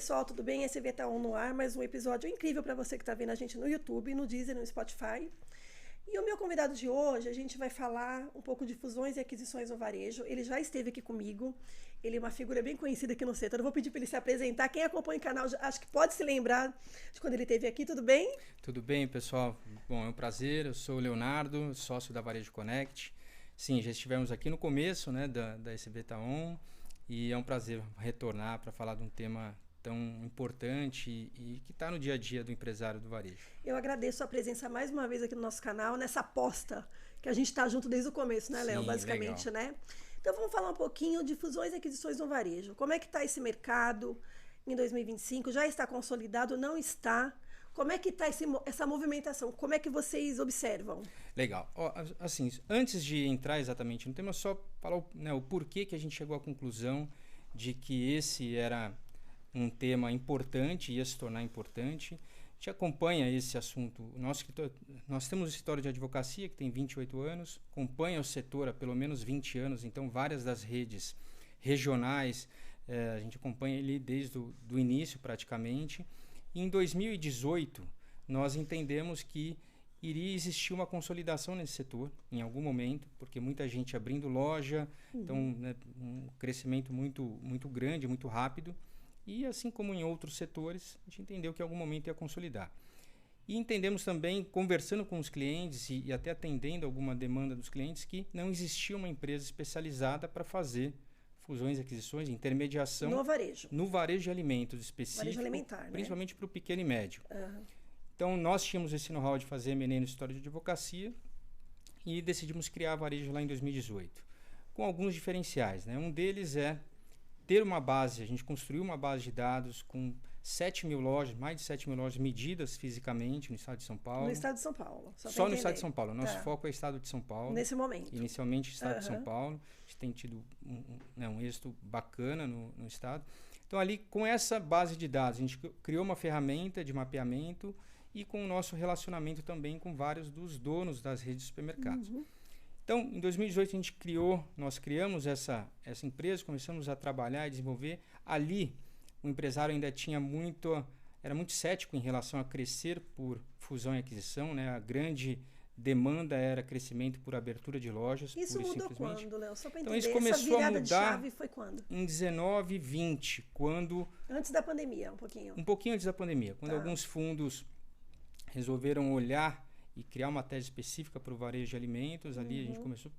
pessoal, tudo bem? Esse é tá no ar, mais um episódio incrível para você que está vendo a gente no YouTube, no Deezer, no Spotify. E o meu convidado de hoje, a gente vai falar um pouco de fusões e aquisições no varejo. Ele já esteve aqui comigo, ele é uma figura bem conhecida aqui no setor. Eu vou pedir para ele se apresentar. Quem acompanha o canal, acho que pode se lembrar de quando ele esteve aqui, tudo bem? Tudo bem, pessoal? Bom, é um prazer, eu sou o Leonardo, sócio da Varejo Connect. Sim, já estivemos aqui no começo, né, da SB Taon, e é um prazer retornar para falar de um tema tão importante e que está no dia a dia do empresário do varejo. Eu agradeço a presença mais uma vez aqui no nosso canal, nessa aposta que a gente está junto desde o começo, né, Léo? Sim, Basicamente, legal. né? Então vamos falar um pouquinho de fusões e aquisições no varejo. Como é que está esse mercado em 2025? Já está consolidado? Não está? Como é que está essa movimentação? Como é que vocês observam? Legal. Ó, assim, antes de entrar exatamente no tema, só falar o porquê que a gente chegou à conclusão de que esse era um tema importante, ia se tornar importante. A gente acompanha esse assunto. Nós temos um escritório de advocacia que tem 28 anos, acompanha o setor há pelo menos 20 anos, então várias das redes regionais, a gente acompanha ele desde o início praticamente. E em 2018, nós entendemos que iria existir uma consolidação nesse setor, em algum momento, porque muita gente abrindo loja, então né, um crescimento muito grande, muito rápido. E assim como em outros setores, a gente entendeu que em algum momento ia consolidar. E entendemos também, conversando com os clientes e até atendendo alguma demanda dos clientes, que não existia uma empresa especializada para fazer fusões e aquisições, intermediação no varejo de alimentos específico, varejo alimentar, principalmente para o pequeno e médio. Uhum. Então, nós tínhamos esse know-how de fazer M&A no escritório de advocacia e decidimos criar a Varejo lá em 2018, com alguns diferenciais, né? Um deles é ter uma base, a gente construiu uma base de dados com 7 mil lojas, mais de 7 mil lojas medidas fisicamente no estado de São Paulo. No estado de São Paulo. Só no estado de São Paulo. Nosso foco é o estado de São Paulo. Nesse momento. Inicialmente, estado de São Paulo. A gente tem tido um êxito bacana no estado. Então, ali, com essa base de dados, a gente criou uma ferramenta de mapeamento e com o nosso relacionamento também com vários dos donos das redes de supermercados. Então, em 2018, nós criamos essa empresa, começamos a trabalhar e desenvolver. Ali, o empresário ainda era muito cético em relação a crescer por fusão e aquisição, né? A grande demanda era crescimento por abertura de lojas. Isso mudou quando, Léo? Só para entender. Então, isso começou a mudar de chave foi quando? Em 19 e 20, quando... Antes da pandemia, um pouquinho. Um pouquinho antes da pandemia, quando alguns fundos resolveram olhar e criar uma tese específica para o varejo de alimentos. Ali a gente começou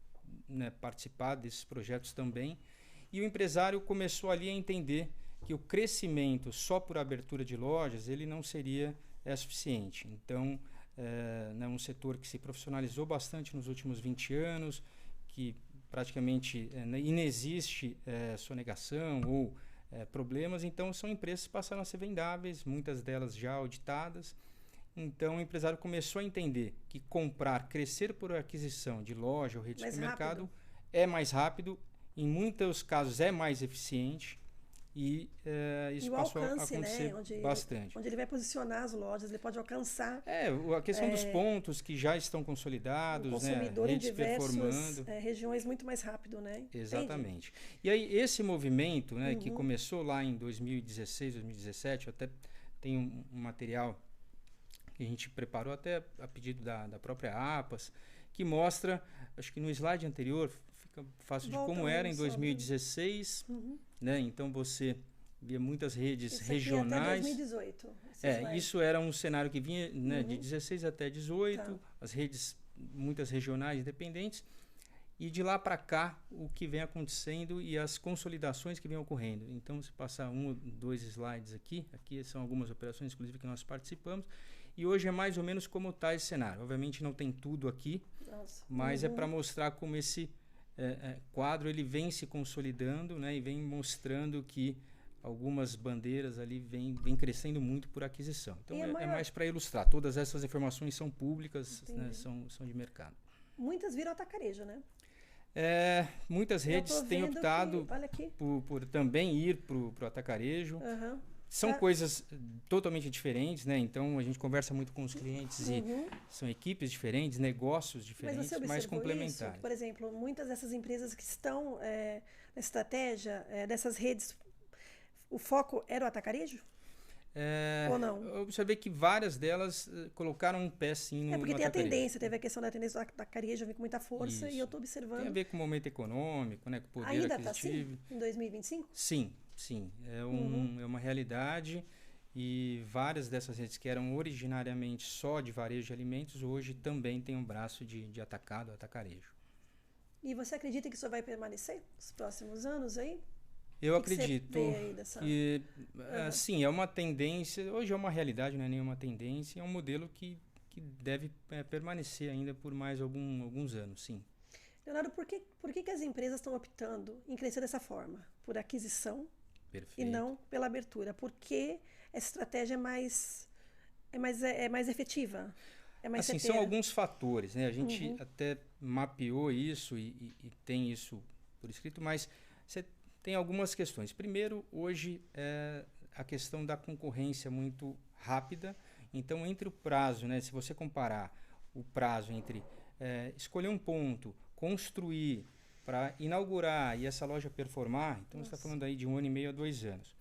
a participar desses projetos também. E o empresário começou ali a entender que o crescimento só por abertura de lojas ele não seria suficiente. Então, é um setor que se profissionalizou bastante nos últimos 20 anos, que praticamente inexiste sonegação ou problemas. Então, são empresas que passaram a ser vendáveis, muitas delas já auditadas. Então, o empresário começou a entender que crescer por aquisição de loja ou rede de supermercado é mais rápido, em muitos casos é mais eficiente e isso passou a acontecer bastante. Onde ele vai posicionar as lojas, ele pode alcançar... a questão dos pontos que já estão consolidados, o consumidor redes em diversas performando. Regiões muito mais rápido, né? Exatamente. Entendi. E aí, esse movimento, né, que começou lá em 2016, 2017, eu até tenho um material que a gente preparou até a pedido da própria APAS, que mostra, acho que no slide anterior fica fácil de como era em 2016, né? Então você via muitas redes regionais. Até 2018. Isso era um cenário que vinha de 16 até 18, as redes, muitas regionais independentes. E de lá para cá, o que vem acontecendo e as consolidações que vêm ocorrendo. Então, se passar 1 ou 2 slides aqui são algumas operações, inclusive, que nós participamos. E hoje é mais ou menos como está esse cenário. Obviamente não tem tudo aqui, mas é para mostrar como esse quadro ele vem se consolidando, né, e vem mostrando que algumas bandeiras ali vêm crescendo muito por aquisição. Então, é mais para ilustrar. Todas essas informações são públicas, né, são de mercado. Muitas viram atacarejo, né? Muitas redes têm optado por também ir para o atacarejo. São coisas totalmente diferentes, né? Então a gente conversa muito com os clientes e são equipes diferentes, negócios diferentes, mas complementares. Isso? Por exemplo, muitas dessas empresas que estão na estratégia dessas redes o foco era o atacarejo? Ou não? Eu observei que várias delas colocaram um pé sim no Porque tem a atacarejo. tendência, teve a questão da tendência do atacarejo vir com muita força e eu estou observando. Tem a ver com o momento econômico, né, com o poder ainda aquisitivo. Está assim? Em 2025? Sim. É uma realidade e várias dessas redes que eram originariamente só de varejo de alimentos, hoje também tem um braço de atacado, atacarejo. E você acredita que isso vai permanecer nos próximos anos aí? Eu acredito que, Uhum. é uma tendência, hoje é uma realidade, não é nenhuma tendência, é um modelo que deve permanecer ainda por mais alguns anos, sim. Leonardo, por que as empresas estão optando em crescer dessa forma? Por aquisição Perfeito. e não pela abertura? Por que essa estratégia é mais efetiva? É mais assim, certeira? são alguns fatores, né? A gente até mapeou isso e tem isso por escrito, mas você tem algumas questões. Primeiro, hoje, a questão da concorrência muito rápida. Então, entre o prazo, né, se você comparar o prazo entre escolher um ponto, construir para inaugurar e essa loja performar, então você está falando aí de 1 ano e meio a 2 anos.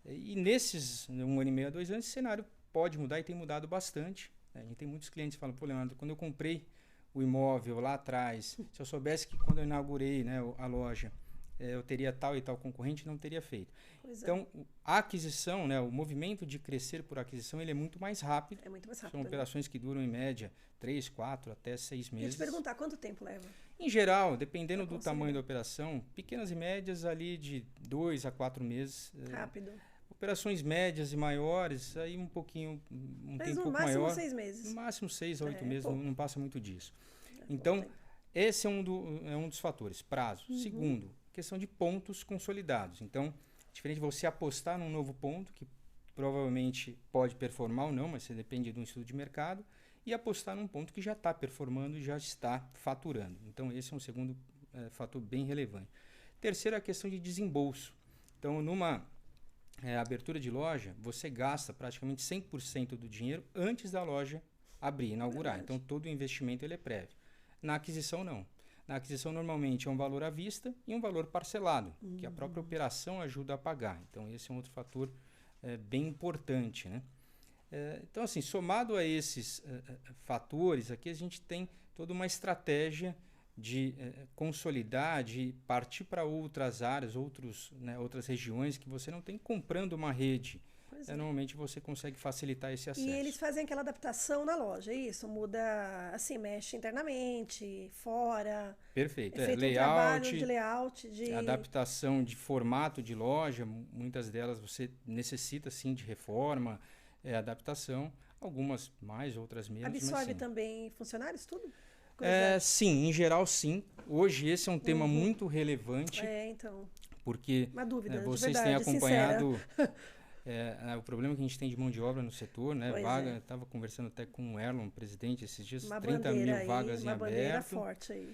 E nesses 1 ano e meio a 2 anos, esse cenário pode mudar e tem mudado bastante. A gente tem muitos clientes que falam, pô, Leandro, quando eu comprei o imóvel lá atrás, se eu soubesse que quando eu inaugurei, né, a loja, eu teria tal e tal concorrente, não teria feito. Então, a aquisição, né, o movimento de crescer por aquisição, ele é muito mais rápido. É muito mais rápido. São operações que duram, em média, 3, 4, até 6 meses. Eu ia te perguntar, quanto tempo leva? Em geral, dependendo do tamanho da operação, pequenas e médias ali de 2 a 4 meses. Rápido. Operações médias e maiores, aí um pouquinho, Mas tempo no maior. máximo 6 meses. No máximo 6 a 8 meses, não passa muito disso. É então, esse é um dos fatores, prazo. Segundo, questão de pontos consolidados. Então, diferente de você apostar num novo ponto, que provavelmente pode performar ou não, mas você depende de um estudo de mercado, e apostar num ponto que já está performando e já está faturando. Então, esse é um segundo fator bem relevante. Terceiro, a questão de desembolso. Então, numa abertura de loja, você gasta praticamente 100% do dinheiro antes da loja abrir, inaugurar. Então, todo o investimento ele é prévio. Na aquisição, não. Na aquisição, normalmente, é um valor à vista e um valor parcelado, que a própria operação ajuda a pagar. Então, esse é um outro fator bem importante, né? Então, assim, somado a esses fatores, aqui a gente tem toda uma estratégia de consolidar, de partir para outras áreas, outras regiões que você não tem comprando uma rede. Normalmente você consegue facilitar esse acesso. E eles fazem aquela adaptação na loja, é isso? Muda, assim, mexe internamente, fora. Perfeito. É feito um trabalho de layout, de adaptação de formato de loja. Muitas delas você necessita, sim, de reforma, adaptação. Algumas mais, outras menos. Absorve mas, também funcionários, tudo? Sim, em geral, sim. Hoje esse é um tema muito relevante. Então. Porque uma dúvida, vocês de verdade, têm acompanhado o problema que a gente tem de mão de obra no setor, né? Estava conversando até com o Erlon, presidente, esses dias, 30 mil vagas em aberto. Uma bandeira forte aí.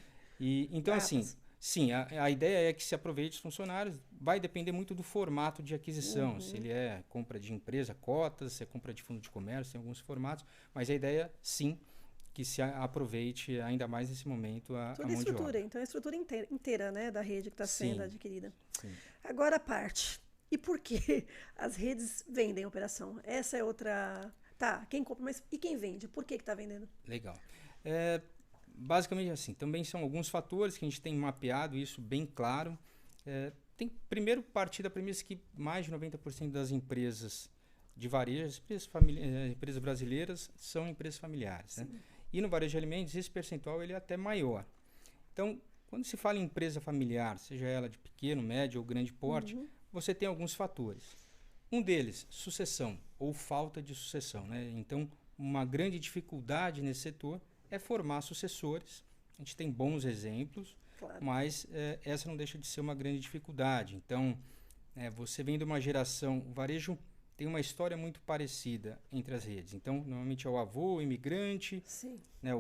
Então, assim, sim, a ideia é que se aproveite os funcionários, vai depender muito do formato de aquisição, se ele é compra de empresa, cotas, se é compra de fundo de comércio, tem alguns formatos, mas a ideia, sim, que se aproveite ainda mais nesse momento a mão de obra. Então a estrutura inteira, né, da rede que está sendo adquirida. Sim. Agora a parte. E por que as redes vendem a operação? Essa é outra. Tá, quem compra, mas e quem vende? Por que está vendendo? Legal. Basicamente assim, também são alguns fatores que a gente tem mapeado isso bem claro. Tem primeiro partir da premissa que mais de 90% das empresas de varejo, empresas brasileiras, são empresas familiares. Né? E no varejo de alimentos, esse percentual ele é até maior. Então, quando se fala em empresa familiar, seja ela de pequeno, médio ou grande porte, você tem alguns fatores. Um deles, sucessão ou falta de sucessão. Né? Então, uma grande dificuldade nesse setor é formar sucessores. A gente tem bons exemplos, mas essa não deixa de ser uma grande dificuldade. Então, você vem de uma geração... O varejo tem uma história muito parecida entre as redes. Então, normalmente é o avô, o imigrante, né,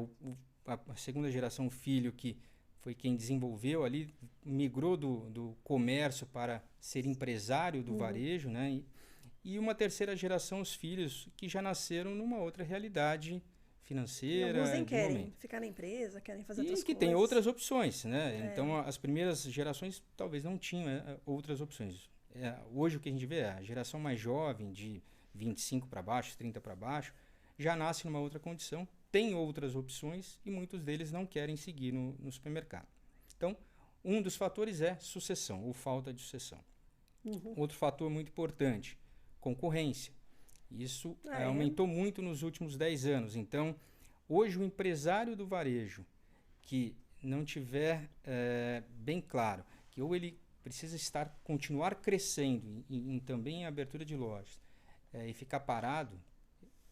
a segunda geração, o filho, que foi quem desenvolveu ali, migrou do comércio para ser empresário do varejo, né? E uma terceira geração, os filhos, que já nasceram numa outra realidade financeira. E alguns nem querem ficar na empresa, querem fazer outras coisas. E que tem outras opções, né? Então, as primeiras gerações talvez não tinham outras opções. hoje o que a gente vê é a geração mais jovem, de 25 para baixo, 30 para baixo, já nasce numa outra condição, tem outras opções e muitos deles não querem seguir no supermercado. Então, um dos fatores é sucessão ou falta de sucessão. Outro fator muito importante, concorrência. Isso aumentou muito nos últimos 10 anos. Então, hoje o empresário do varejo que não tiver bem claro que ou ele precisa continuar crescendo também em abertura de lojas e ficar parado,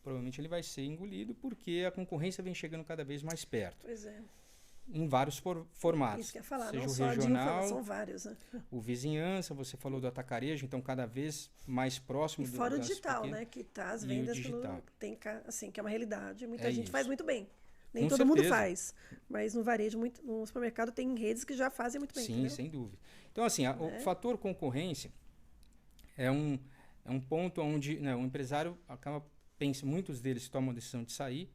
provavelmente ele vai ser engolido porque a concorrência vem chegando cada vez mais perto. Pois é. Em vários formatos. Isso que eu ia falar, seja não o só regional, são vários, né? O vizinhança, você falou do atacarejo, então cada vez mais próximo E fora o digital, pequenas, né? Que tá as vendas assim, que é uma realidade. Muita gente faz muito bem. Nem todo mundo faz. Mas no varejo, no supermercado, tem redes que já fazem muito bem. Sim, entendeu? sem dúvida. Então, assim, o fator concorrência é um ponto onde o empresário acaba pensando, muitos deles tomam a decisão de sair,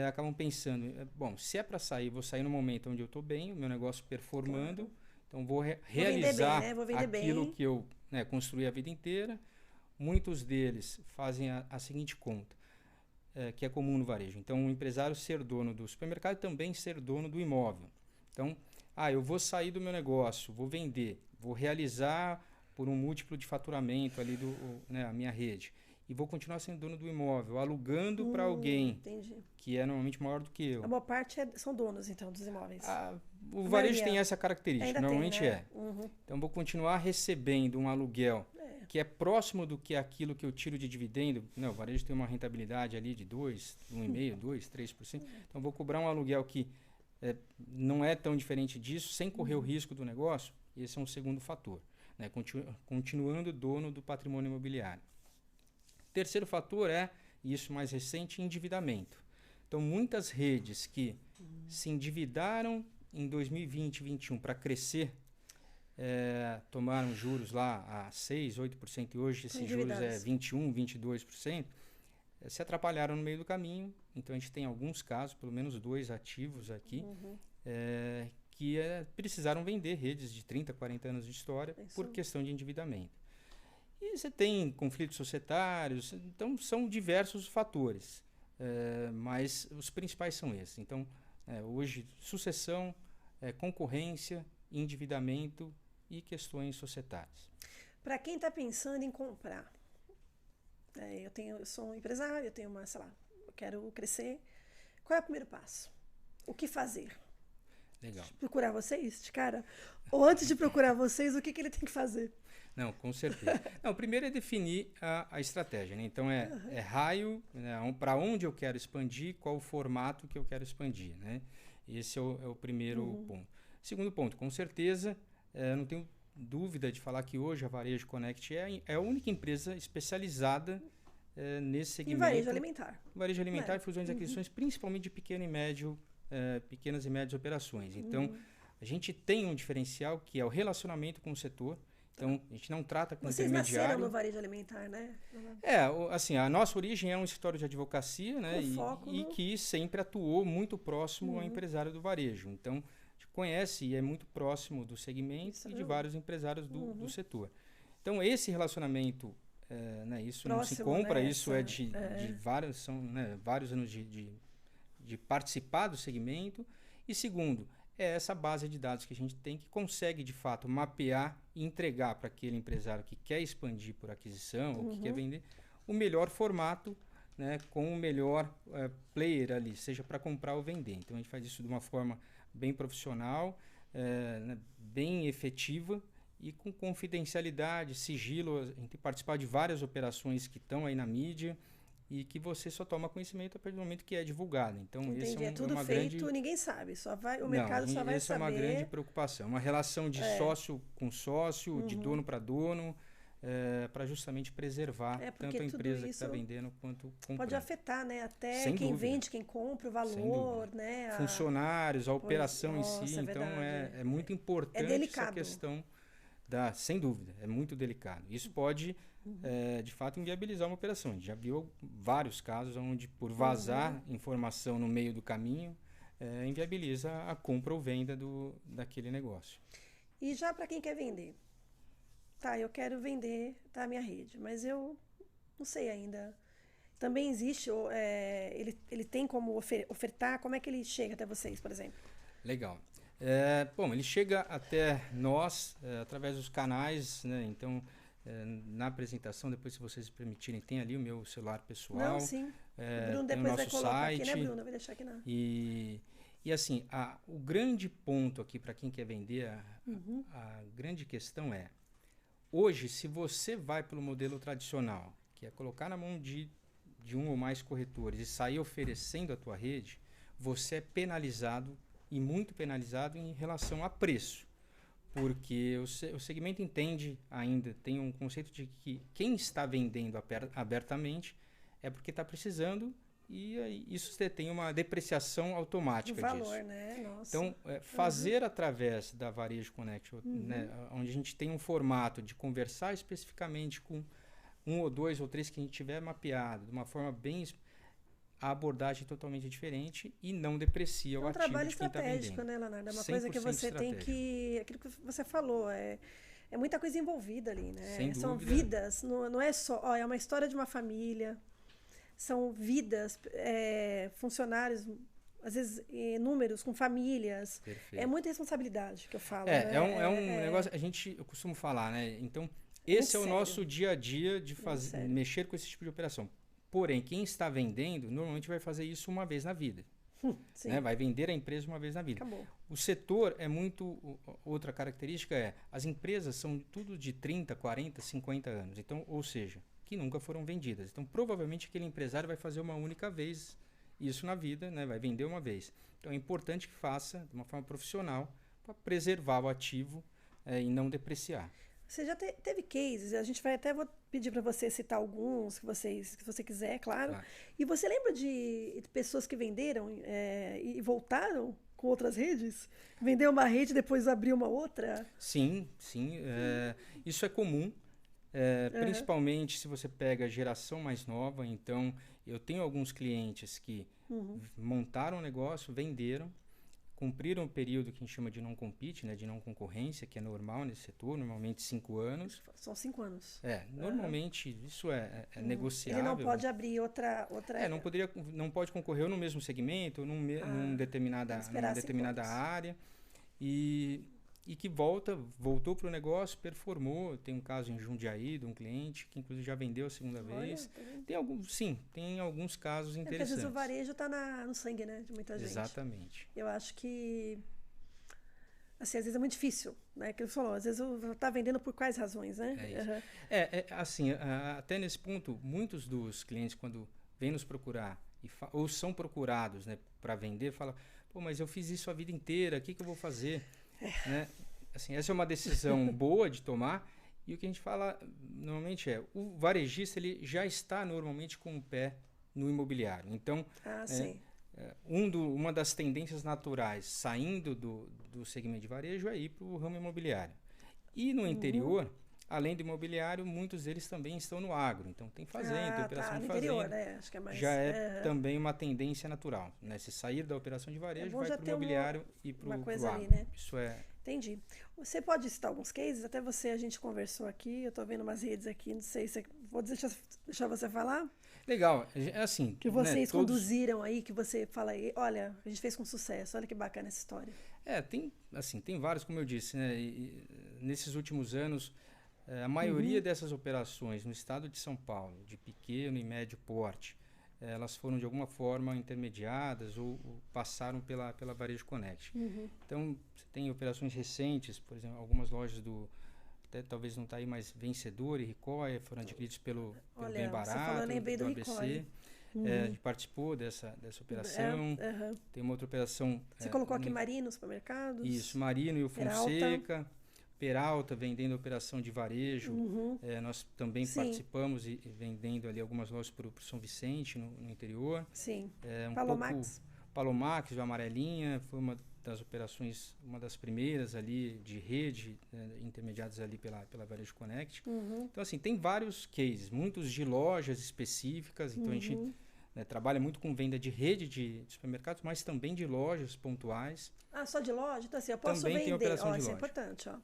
acabam pensando, bom, se é para sair, vou sair no momento onde eu estou bem, o meu negócio performando, então vou realizar aquilo que eu construí a vida inteira. Muitos deles fazem a seguinte conta, que é comum no varejo. Então, o empresário ser dono do supermercado e também ser dono do imóvel. Então, eu vou sair do meu negócio, vou vender, vou realizar por um múltiplo de faturamento ali a minha rede. E vou continuar sendo dono do imóvel, alugando para alguém que é normalmente maior do que eu. A boa parte são donos, então, dos imóveis. O varejo tem essa característica, normalmente Então, vou continuar recebendo um aluguel que é próximo do que aquilo que eu tiro de dividendo. O varejo tem uma rentabilidade ali de 1,5%, 2%, 3%. Então, vou cobrar um aluguel que não é tão diferente disso, sem correr o risco do negócio. Esse é um segundo fator, continuando dono do patrimônio imobiliário. Terceiro fator e isso mais recente, endividamento. Então, muitas redes que se endividaram em 2020 e 2021 para crescer, tomaram juros lá a 6%, 8% e hoje esses juros é 21%, 22%, se atrapalharam no meio do caminho. Então, a gente tem alguns casos, pelo menos 2 ativos aqui, que precisaram vender redes de 30, 40 anos de história por questão de endividamento. E você tem conflitos societários, então são diversos fatores, mas os principais são esses. Então, hoje, sucessão, concorrência, endividamento e questões societárias. Para quem está pensando em comprar, eu sou um empresário, eu quero crescer, qual é o primeiro passo? O que fazer? Legal. Procurar vocês de cara? Ou antes de procurar vocês, o que ele tem que fazer? Não, com certeza. O primeiro é definir a estratégia, né? Então, raio, para onde eu quero expandir, qual o formato que eu quero expandir, né? Esse é o primeiro ponto. Segundo ponto, com certeza, não tenho dúvida de falar que hoje a Varejo Connect é a única empresa especializada nesse segmento. Em varejo alimentar. Varejo alimentar e fusões e aquisições, principalmente de pequenas e médias operações. Então, a gente tem um diferencial que é o relacionamento com o setor. Então, a gente não trata com intermediário. Vocês nasceram no varejo alimentar, né? Assim, a nossa origem é um escritório de advocacia, né? E que sempre atuou muito próximo ao empresário do varejo. Então, a gente conhece e é muito próximo do segmento e de vários empresários do setor. Então, esse relacionamento, isso próximo, não se compra, isso é de vários, vários anos de participar do segmento. E segundo, essa base de dados que a gente tem que consegue, de fato, mapear e entregar para aquele empresário que quer expandir por aquisição ou que quer vender o melhor formato, com o melhor player ali, seja para comprar ou vender. Então, a gente faz isso de uma forma bem profissional, bem efetiva e com confidencialidade, sigilo. A gente tem participado de várias operações que estão aí na mídia e que você só toma conhecimento a partir do momento que é divulgado. Então, entendi. esse é tudo uma feito, grande... ninguém sabe. O mercado só vai saber. Essa é uma grande preocupação. Uma relação de sócio com sócio, de dono para dono, para justamente preservar tanto a empresa que está vendendo quanto comprando. Pode afetar, até Sem quem dúvida. Vende, quem compra, o valor, funcionários, a operação em si. Então, é muito importante essa questão. Sem dúvida, é muito delicado. Isso pode, de fato, inviabilizar uma operação. A gente já viu vários casos onde, por vazar informação no meio do caminho, inviabiliza a compra ou venda daquele negócio. E já para quem quer vender? tá, eu quero vender, tá, a minha rede, mas eu não sei ainda. Também existe, ele tem como ofertar, como é que ele chega até vocês, por exemplo? Legal. Bom, ele chega até nós através dos canais, né? Então, na apresentação, depois se vocês permitirem, tem ali o meu celular pessoal. Não, sim. O Bruno Tem o depois vai nosso colocar site. aqui, né, Bruno? Vai deixar aqui na... E assim, o grande ponto aqui para quem quer vender, a grande questão é, hoje, se você vai pelo modelo tradicional, que é colocar na mão de um ou mais corretores e sair oferecendo a tua rede, você é penalizado e muito penalizado em relação a preço. Porque o segmento entende ainda, tem um conceito de que quem está vendendo abertamente é porque está precisando e aí, isso tem uma depreciação automática do valor, disso. né? Nossa. Então, fazer através da Varejo Connect, né, onde a gente tem um formato de conversar especificamente com um ou dois ou três que a gente tiver mapeado, de uma forma bem... a abordagem totalmente diferente e não deprecia o ativo de quem está vendendo. É um trabalho estratégico, né, Leonardo? É uma coisa que você tem que... Aquilo que você falou, é muita coisa envolvida ali, né? Sem São dúvida. vidas, não é só... é uma história de uma família, são vidas, funcionários, às vezes números com famílias. Perfeito. É muita responsabilidade que eu falo. É um negócio, eu costumo falar, né? Então, esse é o nosso dia a dia de mexer com esse tipo de operação. Porém, quem está vendendo, normalmente vai fazer isso uma vez na vida. Né? Vai vender a empresa uma vez na vida. Acabou. O setor é muito... Outra característica as empresas são tudo de 30, 40, 50 anos. Então, ou seja, que nunca foram vendidas. Então, provavelmente, aquele empresário vai fazer uma única vez isso na vida, né? Vai vender uma vez. Então, é importante que faça de uma forma profissional para preservar o ativo e não depreciar. Você já teve cases, a gente vai vou pedir para você citar alguns que você quiser, claro. E você lembra de pessoas que venderam e voltaram com outras redes? Vendeu uma rede e depois abriu uma outra? Sim. Isso é comum, principalmente se você pega a geração mais nova. Então, eu tenho alguns clientes que montaram um negócio, venderam, cumpriram o período que a gente chama de não compete, né, de não concorrência, que é normal nesse setor, normalmente 5 anos. São 5 anos. Normalmente isso é negociável. Ele não pode abrir outra... Não pode concorrer no mesmo segmento, numa determinada área. E que voltou para o negócio, performou. Tem um caso em Jundiaí de um cliente que inclusive já vendeu a segunda vez. Tem alguns casos interessantes. Porque às vezes o varejo está no sangue, né, de muita gente. Exatamente. Eu acho que assim, às vezes é muito difícil, né? Que você falou, às vezes está vendendo por quais razões, né? Assim, até nesse ponto, muitos dos clientes quando vêm nos procurar ou são procurados, né, para vender, falam: pô, mas eu fiz isso a vida inteira, o que eu vou fazer? Né? Assim, essa é uma decisão boa de tomar, e o que a gente fala normalmente o varejista ele já está normalmente com o pé no imobiliário. Então, uma das tendências naturais saindo do segmento de varejo é ir para o ramo imobiliário. E no interior, além do imobiliário, muitos deles também estão no agro. Então, tem fazenda, tem operação de fazenda. Interior, né? Acho que é mais, já também uma tendência natural. Né? Se sair da operação de varejo, vai para o imobiliário e para o agro. Ali, né? Isso Entendi. Você pode citar alguns cases? Até a gente conversou aqui, eu estou vendo umas redes aqui, não sei se... Vou deixar você falar? Legal. Assim... Que vocês conduziram aí, que você fala aí, olha, a gente fez com sucesso, olha que bacana essa história. Tem vários, como eu disse, né? Nesses últimos anos, a maioria dessas operações no estado de São Paulo, de pequeno e médio porte, elas foram de alguma forma intermediadas ou passaram pela Varejo Connect. Então, você tem operações recentes, por exemplo, algumas lojas até talvez não está aí mais Vencedor e Ricoh, foram adquiridos pelo Bem Barato, do ABC. A gente participou dessa operação. Tem uma outra operação... Você colocou aqui Marino, supermercados? Isso, Marino e o Fonseca. Peralta vendendo operação de varejo. Nós também participamos e vendendo ali algumas lojas para o São Vicente, no interior. Sim. Palomax, o Amarelinha, foi uma das operações, uma das primeiras ali de rede, intermediadas ali pela Varejo Connect. Então, assim, tem vários cases, muitos de lojas específicas. Então, a gente trabalha muito com venda de rede de supermercados, mas também de lojas pontuais. Só de loja? Então, assim, eu posso também vender. Tem operação de isso loja. É importante, ó.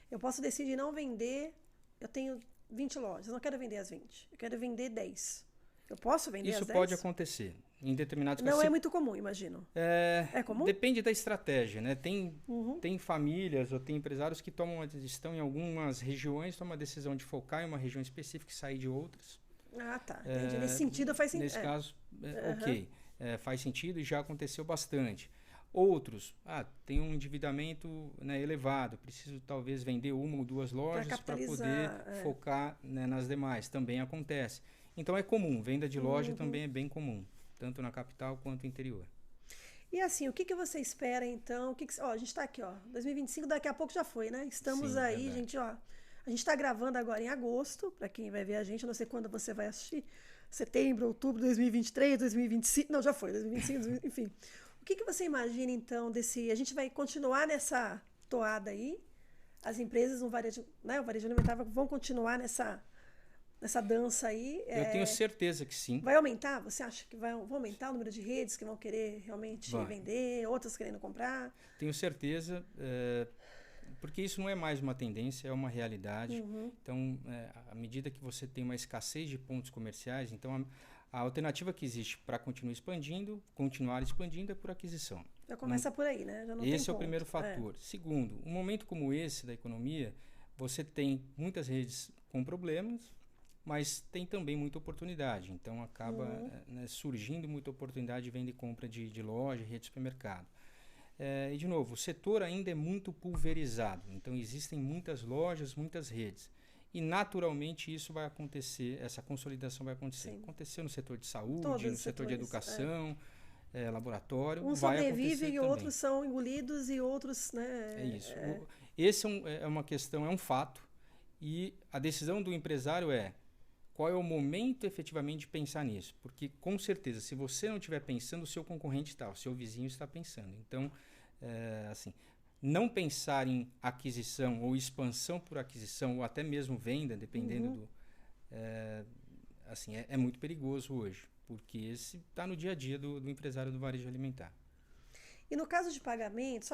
Eu posso decidir não vender eu tenho 20 lojas, eu não quero vender as 20, eu quero vender 10. Eu posso vender Isso as 10? pode acontecer em determinados Não casos. é muito comum, imagino. É comum? Depende da estratégia, né? Tem famílias ou tem empresários que estão em algumas regiões, tomam a decisão de focar em uma região específica e sair de outras. Ah, tá. Entendi. Nesse sentido faz sentido. Nesse caso, ok. Faz sentido e já aconteceu bastante. Outros, tem um endividamento, né, elevado, preciso talvez vender uma ou duas lojas para poder focar, né, nas demais. Também acontece. Então é comum, venda de loja também é bem comum, tanto na capital quanto no interior. E assim, o que você espera então? A gente está aqui, 2025 daqui a pouco já foi, né? Estamos Sim, aí, verdade. gente, a gente está gravando agora em agosto, para quem vai ver a gente, eu não sei quando você vai assistir, setembro, outubro de 2023, 2025, não, já foi, 2025, enfim. O que você imagina então a gente vai continuar nessa toada aí? As empresas no varejo, né, o varejo alimentar vão continuar nessa dança aí? Eu tenho certeza que sim. Vai aumentar? Você acha que vai aumentar o número de redes que vão querer realmente vender, outras querendo comprar? Tenho certeza, porque isso não é mais uma tendência, é uma realidade. Então, à medida que você tem uma escassez de pontos comerciais, então a alternativa que existe para continuar expandindo é por aquisição. Já começa por aí, né? Já não esse tem é o primeiro fator. Segundo, um momento como esse da economia, você tem muitas redes com problemas, mas tem também muita oportunidade. Então, acaba surgindo muita oportunidade de venda e compra de loja, rede de supermercado. E, de novo, o setor ainda é muito pulverizado. Então, existem muitas lojas, muitas redes. E, naturalmente, isso vai acontecer, essa consolidação vai acontecer. Sim. Aconteceu no setor de saúde, Todos no os setor de setores, educação, laboratório. Uns vai sobrevivem e acontecer outros são engolidos e outros, né? É isso. Esse é uma questão, é um fato. E a decisão do empresário qual é o momento efetivamente de pensar nisso. Porque, com certeza, se você não estiver pensando, o seu concorrente está, o seu vizinho está pensando. Então, assim, não pensar em aquisição ou expansão por aquisição ou até mesmo venda, dependendo do... assim, é muito perigoso hoje, porque esse está no dia a dia do empresário do varejo alimentar. E no caso de pagamento,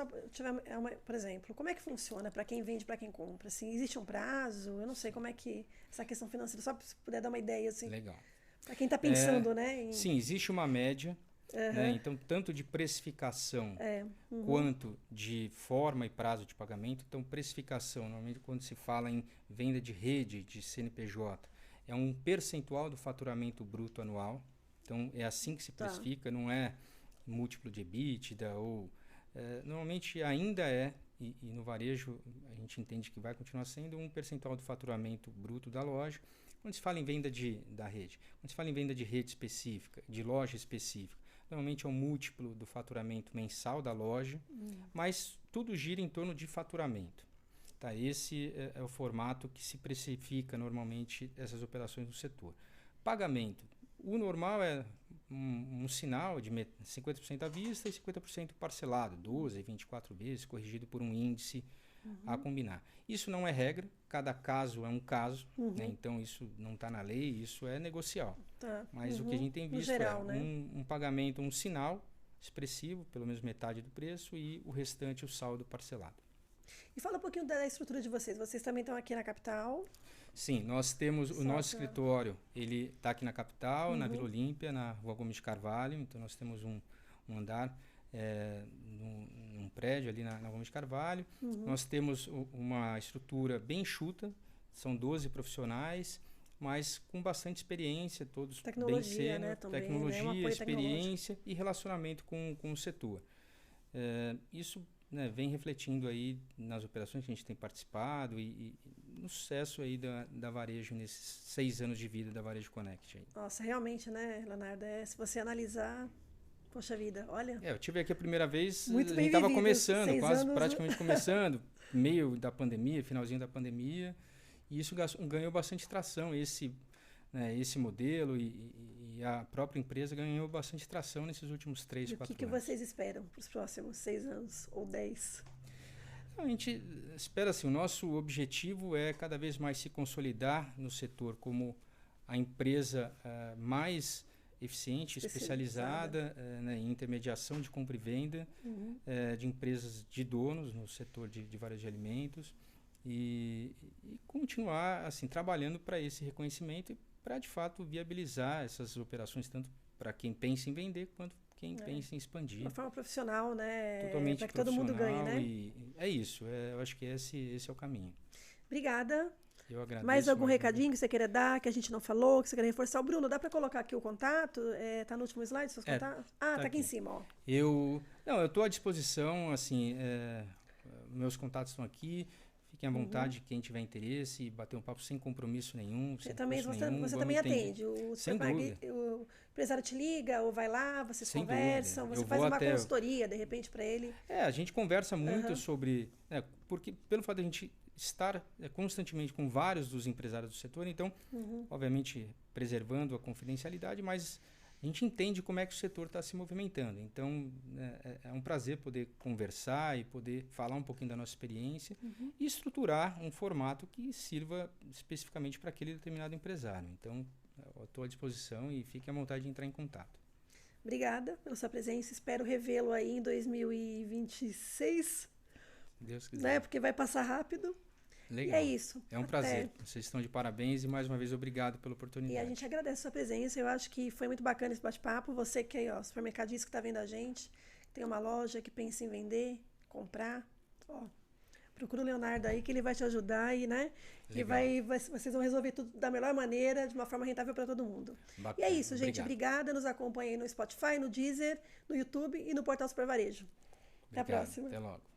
por exemplo, como é que funciona para quem vende, para quem compra? Assim, existe um prazo? Eu não sei como é que essa questão financeira, só se puder dar uma ideia assim. Legal. Para quem está pensando, né? Sim, existe uma média, né? Então tanto de precificação quanto de forma e prazo de pagamento. Então precificação, normalmente quando se fala em venda de rede de CNPJ, é um percentual do faturamento bruto anual. Então é assim que se precifica, não é múltiplo de EBITDA ou normalmente ainda e no varejo a gente entende que vai continuar sendo um percentual do faturamento bruto da loja. Quando se fala em venda da rede, quando se fala em venda de rede específica, de loja específica, normalmente é um múltiplo do faturamento mensal da loja, mas tudo gira em torno de faturamento. Tá? Esse é o formato que se precifica normalmente essas operações no setor. Pagamento. O normal é um sinal de 50% à vista e 50% parcelado, 12, 24 vezes, corrigido por um índice a combinar. Isso não é regra, cada caso é um caso, né? Então isso não está na lei, isso é negocial. Mas o que a gente tem visto geral, né? um pagamento, um sinal expressivo, pelo menos metade do preço, e o restante o saldo parcelado. E fala um pouquinho da estrutura de vocês. Vocês também estão aqui na capital? Sim, nós temos o nosso escritório, ele está aqui na capital, na Vila Olímpia, na Rua Gomes de Carvalho. Então nós temos um andar num prédio ali na Gomes de Carvalho. Nós temos uma estrutura bem enxuta, são 12 profissionais, mas com bastante experiência, todos bem sênior, né, também, tecnologia, né? experiência e relacionamento com o setor. Isso, né, vem refletindo aí nas operações que a gente tem participado e no sucesso aí da Varejo nesses 6 anos de vida da Varejo Connect. Aí. Nossa, realmente, né, Leonardo? Se você analisar, poxa vida, olha... eu tive aqui a primeira vez, muito a gente estava vivido, começando, quase anos, praticamente começando, meio da pandemia, finalzinho da pandemia, e isso ganhou bastante tração, esse modelo e a própria empresa ganhou bastante tração nesses últimos 3, 4 anos. O que vocês esperam para os próximos 6 anos ou 10? A gente espera assim, o nosso objetivo é cada vez mais se consolidar no setor como a empresa mais eficiente, especializada em intermediação de compra e venda de empresas de donos no setor de varejo de alimentos. e continuar assim trabalhando para esse reconhecimento e para de fato viabilizar essas operações tanto para quem pensa em vender quanto quem pensa em expandir. De uma forma profissional, né? Totalmente para que todo mundo ganhe, né? E é isso. Eu acho que esse é o caminho. Obrigada. Eu agradeço. Mais algum recadinho que você queira dar, que a gente não falou, que você queira reforçar? O Bruno, dá para colocar aqui o contato? Tá no último slide, seus contatos? Tá aqui em cima, ó. Eu estou à disposição, assim, meus contatos estão aqui. Fiquem à vontade, quem tiver interesse, bater um papo sem compromisso nenhum. Você também atende. Sem dúvida. O empresário te liga, ou vai lá, vocês conversam, você faz uma consultoria, de repente, para ele. A gente conversa muito sobre... porque pelo fato de a gente estar constantemente com vários dos empresários do setor, então, obviamente, preservando a confidencialidade, mas a gente entende como é que o setor está se movimentando. Então, é um prazer poder conversar e poder falar um pouquinho da nossa experiência e estruturar um formato que sirva especificamente para aquele determinado empresário. Então, eu estou à disposição e fique à vontade de entrar em contato. Obrigada pela sua presença. Espero revê-lo aí em 2026. Deus quiser. Né? Porque vai passar rápido. Legal. E é isso. É um prazer. Vocês estão de parabéns e mais uma vez obrigado pela oportunidade. E a gente agradece a sua presença. Eu acho que foi muito bacana esse bate-papo. Você que é supermercadista que está vendo a gente, tem uma loja que pensa em vender, comprar, procura o Leonardo aí que ele vai te ajudar e, né? E vocês vão resolver tudo da melhor maneira, de uma forma rentável para todo mundo. Bacana. E é isso, gente. Obrigada. Nos acompanhem no Spotify, no Deezer, no YouTube e no Portal Super Varejo. Até a próxima. Até logo.